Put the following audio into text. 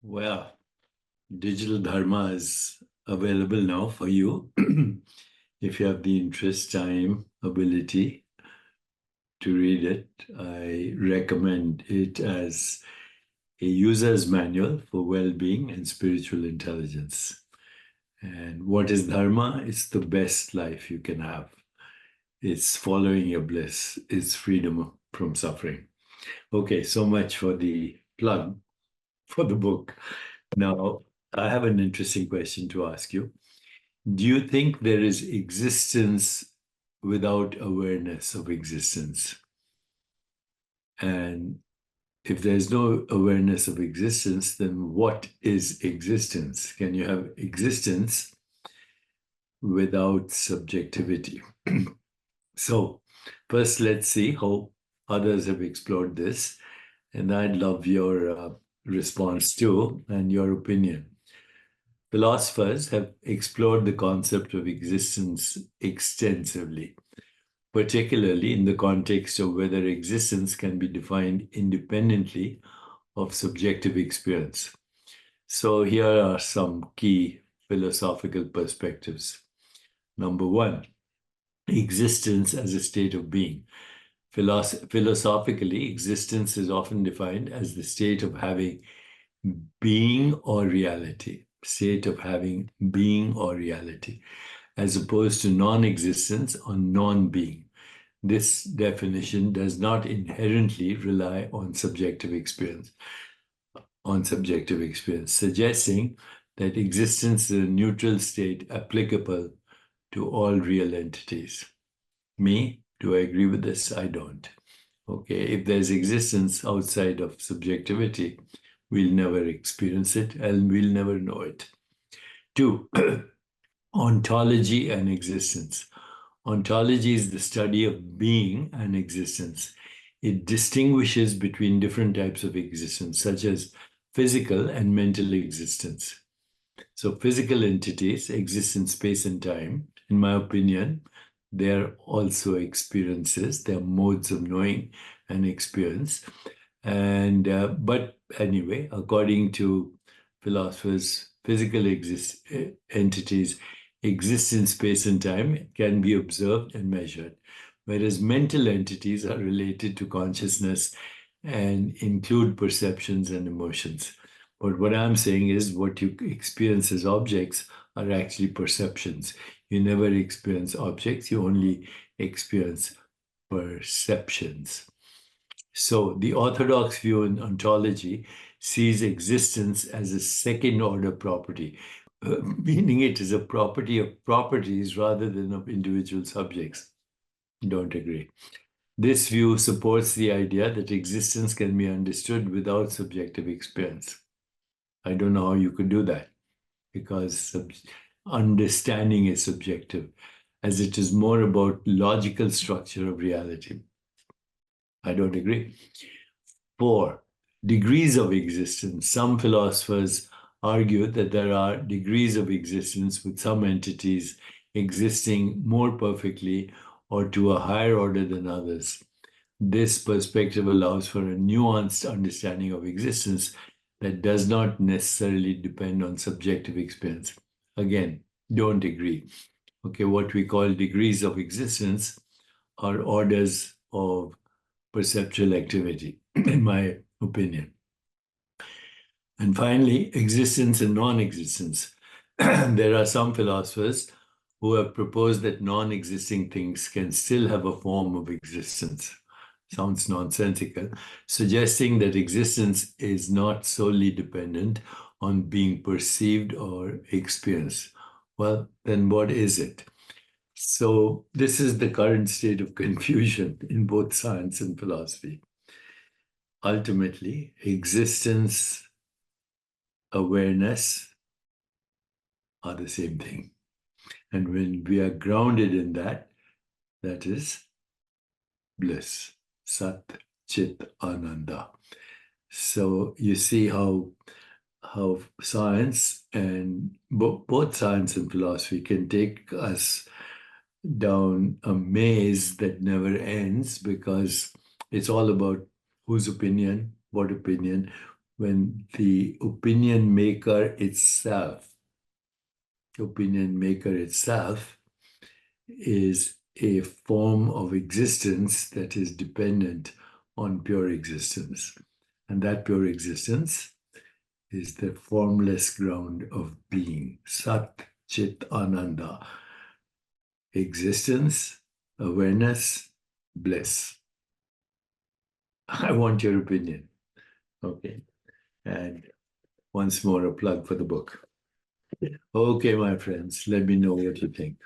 Well, digital Dharma is available now for you. If you have the interest, time, ability to read it, I recommend it as a user's manual for well-being and spiritual intelligence. And what is Dharma? It's the best life you can have. It's following your bliss. It's freedom from suffering. Okay, so much for the plug for the book. Now, I have an interesting question to ask you. Do you think there is existence without awareness of existence? And if there's no awareness of existence, then what is existence? Can you have existence without subjectivity? So, first, let's see how others have explored this. And I'd love your response too and your opinion. Philosophers have explored the concept of existence extensively, particularly in the context of whether existence can be defined independently of subjective experience. So here are some key philosophical perspectives. Number one, existence as a state of being. Philosophically, existence is often defined as the state of having being or reality, state of having being or reality, as opposed to non-existence or non-being. This definition does not inherently rely on subjective experience, suggesting that existence is a neutral state applicable to all real entities. Me, do I agree with this? I don't. Okay, if there's existence outside of subjectivity, we'll never experience it and we'll never know it. Two, ontology and existence. Ontology is the study of being and existence. It distinguishes between different types of existence, such as physical and mental existence. So physical entities exist in space and time. In my opinion, they're also experiences. They're modes of knowing and experience. And but anyway, according to philosophers, physical entities exist in space and time, can be observed and measured, whereas mental entities are related to consciousness and include perceptions and emotions. But what I'm saying is what you experience as objects are actually perceptions. You never experience objects, you only experience perceptions. So the orthodox view in ontology sees existence as a second-order property, meaning it is a property of properties rather than of individual subjects. Don't agree. This view supports the idea that existence can be understood without subjective experience. I don't know how you could do that, because understanding is subjective, as it is more about logical structure of reality. I don't agree. 4, degrees of existence. Some philosophers argue that there are degrees of existence, with some entities existing more perfectly or to a higher order than others. This perspective allows for a nuanced understanding of existence that does not necessarily depend on subjective experience. Again, don't agree. Okay, what we call degrees of existence are orders of perceptual activity, in my opinion. And finally, existence and non-existence. There are some philosophers who have proposed that non-existing things can still have a form of existence. Sounds nonsensical, suggesting that existence is not solely dependent on being perceived or experienced. Well, then what is it? So this is the current state of confusion in both science and philosophy. Ultimately, existence, awareness are the same thing. And when we are grounded in that, that is bliss, Sat, Chit, Ananda. So you see how science and both science and philosophy can take us down a maze that never ends, because it's all about whose opinion, what opinion, when the opinion maker itself is a form of existence that is dependent on pure existence. And that pure existence is the formless ground of being, Sat Chit Ananda. Existence, awareness, bliss. I want your opinion. Okay. And once more, a plug for the book. Okay, my friends, let me know what you think.